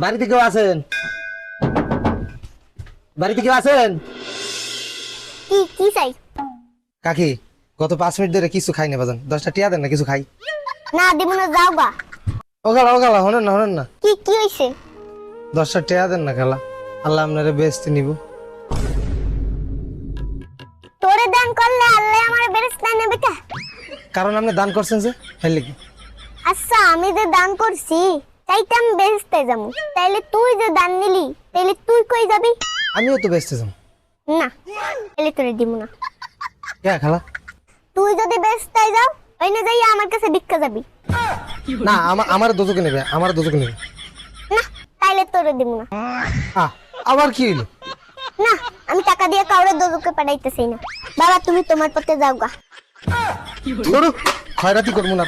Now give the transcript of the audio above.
বাড়িতে কেউ আছেন? বাড়িতে কেউ আছেন? কি কি চাই? কাকি, গত 5 মিনিট ধরে কিছু খাই না বাজান, 10টা টিয়া দেন না, কিছু খাই। না দিব না, যাও গা। ওগালা হনেন না, কি কি হইছে? 10টা টিয়া দেন না খালা, আল্লাহ আপনারে বেহেশতে নিব। তোরে দান করলে আল্লাহ আমারে বেরেস্তা নেবে কা? কারণ আপনি দান করছেন যে, হেলে কি? আচ্ছা আমি যে দান করছি তাইতে আমি বেরেস্তায় যাবো, তাইলে তুই যে দান নিলি তাইলে তুই কই যাবি? আমিও তো বেহেশতে যাব। না, তাইলে তোরে দিব না। কে খালা? তুই যদি বেরেস্তায় যাও ওই না যাইয়া আমার কাছে ভিক্ষা যাবি। না, আমার দোজকে নেবে, আমার দোজকে নেবে। না, তাইলে তোরে দিব না। আবার কি হইলো? না, আমি টাকা দিয়ে কাউরে দোজকে পাঠাইতেছি না। বাবা তুমি তোমার পথে যাও গা। ধরো, খয়রাতি করবো না।